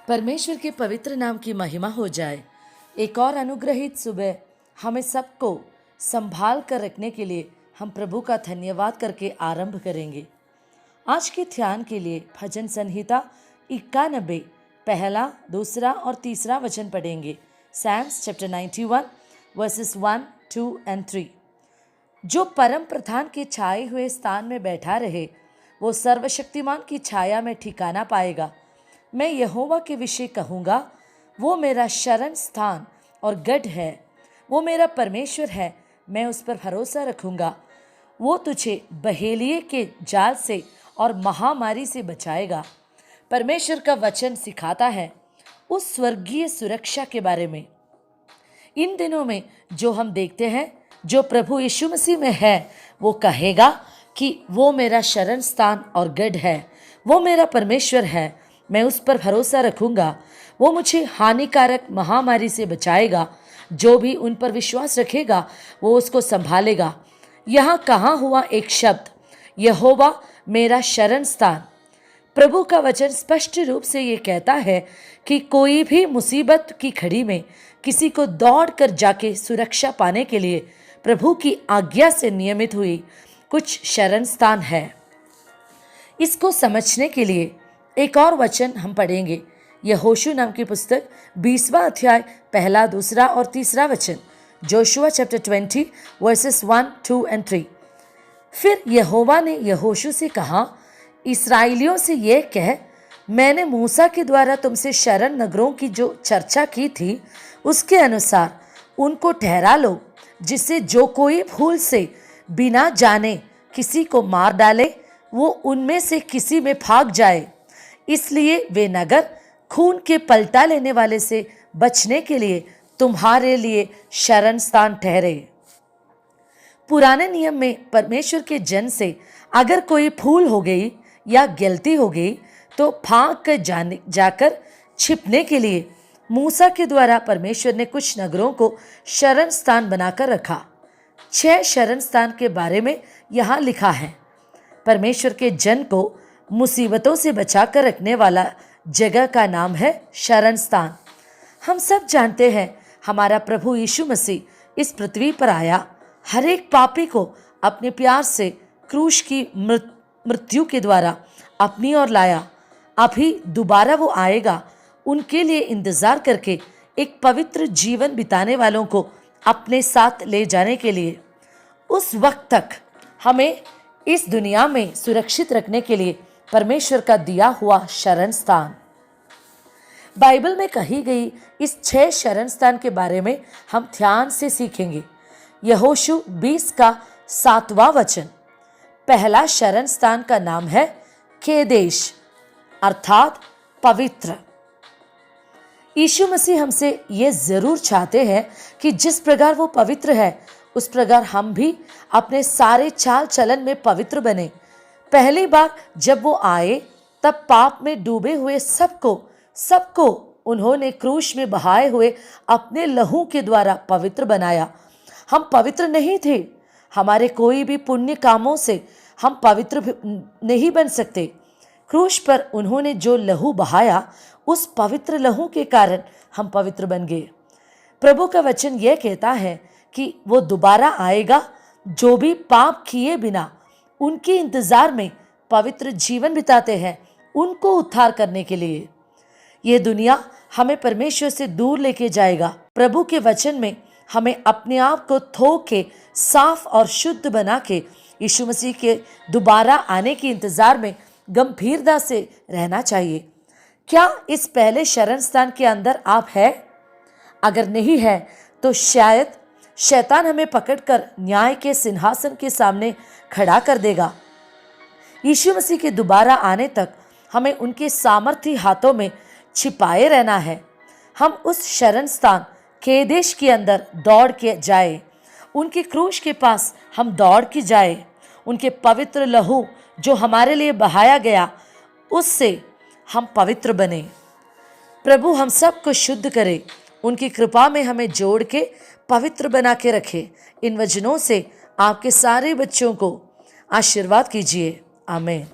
परमेश्वर के पवित्र नाम की महिमा हो जाए। एक और अनुग्रहित सुबह हमें सबको संभाल कर रखने के लिए हम प्रभु का धन्यवाद करके आरंभ करेंगे। आज के ध्यान के लिए भजन संहिता 91 पहला, दूसरा और तीसरा वचन पढ़ेंगे। Psalms chapter 91 verses 1, 2 and 3। जो परम प्रधान के छाए हुए स्थान में बैठा रहे वो सर्वशक्तिमान की छाया में ठिकाना पाएगा। मैं यहोवा के विषय कहूँगा, वो मेरा शरण स्थान और गढ़ है, वो मेरा परमेश्वर है, मैं उस पर भरोसा रखूँगा। वो तुझे बहेलिए के जाल से और महामारी से बचाएगा। परमेश्वर का वचन सिखाता है उस स्वर्गीय सुरक्षा के बारे में। इन दिनों में जो हम देखते हैं, जो प्रभु यीशु मसीह में है, वो कहेगा कि वो मेरा शरण स्थान और गढ़ है, वो मेरा परमेश्वर है, मैं उस पर भरोसा रखूँगा। वो मुझे हानिकारक महामारी से बचाएगा। जो भी उन पर विश्वास रखेगा वो उसको संभालेगा। यहाँ कहाँ हुआ एक शब्द, यहोवा मेरा शरण स्थान। प्रभु का वचन स्पष्ट रूप से ये कहता है कि कोई भी मुसीबत की घड़ी में किसी को दौड़ कर जाके सुरक्षा पाने के लिए प्रभु की आज्ञा से नियमित हुई कुछ शरण स्थान है। इसको समझने के लिए एक और वचन हम पढ़ेंगे। यहोशू नाम की पुस्तक 20वां अध्याय पहला, दूसरा और तीसरा वचन। Joshua chapter 20 versus 1, 2 and 3। फिर यहोवा ने यहोशू से कहा, इस्राएलियों से यह कह, मैंने मूसा के द्वारा तुमसे शरण नगरों की जो चर्चा की थी उसके अनुसार उनको ठहरा लो, जिससे जो कोई भूल से बिना जाने किसी को मार डाले वो उनमें से किसी में भाग जाए। इसलिए वे नगर खून के पलटा लेने वाले से बचने के लिए तुम्हारे लिए शरण स्थान ठहरे। पुराने नियम में परमेश्वर के जन से अगर कोई भूल हो गई या गलती हो गई तो भाग कर जाकर छिपने के लिए मूसा के द्वारा परमेश्वर ने कुछ नगरों को शरण स्थान बनाकर रखा। 6 शरण स्थान के बारे में यहाँ लिखा है। परमेश्वर के जन को मुसीबतों से बचा कर रखने वाला जगह का नाम है शरण स्थान। हम सब जानते हैं हमारा प्रभु यीशु मसीह इस पृथ्वी पर आया, हर एक पापी को अपने प्यार से क्रूस की मृत्यु के द्वारा अपनी ओर लाया। अभी दोबारा वो आएगा उनके लिए इंतजार करके एक पवित्र जीवन बिताने वालों को अपने साथ ले जाने के लिए। उस वक्त तक हमें इस दुनिया में सुरक्षित रखने के लिए परमेश्वर का दिया हुआ शरण स्थान। बाइबल में कही गई इस 6 शरण स्थान के बारे में हम ध्यान से सीखेंगे। यहोशू 20 का 7वां वचन। पहला शरण स्थान का नाम है केदेश, अर्थात पवित्र। यीशु मसीह हमसे ये जरूर चाहते हैं कि जिस प्रकार वो पवित्र है उस प्रकार हम भी अपने सारे चाल चलन में पवित्र बने। पहली बार जब वो आए तब पाप में डूबे हुए सबको उन्होंने क्रूस में बहाए हुए अपने लहू के द्वारा पवित्र बनाया। हम पवित्र नहीं थे, हमारे कोई भी पुण्य कामों से हम पवित्र नहीं बन सकते। क्रूस पर उन्होंने जो लहू बहाया उस पवित्र लहू के कारण हम पवित्र बन गए। प्रभु का वचन यह कहता है कि वो दोबारा आएगा जो भी पाप किए बिना उनके इंतजार में पवित्र जीवन बिताते हैं, उनको उद्धार करने के लिए। ये दुनिया हमें परमेश्वर से दूर लेके जाएगा। प्रभु के वचन में हमें अपने आप को धो के साफ और शुद्ध बना के यीशु मसीह के दोबारा आने के इंतजार में गंभीरता से रहना चाहिए। क्या इस पहले शरण स्थान के अंदर आप हैं? अगर नहीं है तो शायद शैतान हमें पकड़कर न्याय के सिंहासन के सामने खड़ा कर देगा। यीशु मसीह के दोबारा आने तक हमें उनके सामर्थी हाथों में छिपाए रहना है। हम उस शरण स्थान केदेश के अंदर दौड़ के जाए, उनके क्रूस के पास हम दौड़ के जाए। उनके पवित्र लहू जो हमारे लिए बहाया गया उससे हम पवित्र बने। प्रभु हम सबको शुद्ध करे, उनकी कृपा में हमें जोड़ के पवित्र बना के रखे। इन वचनों से आपके सारे बच्चों को आशीर्वाद कीजिए। आमीन।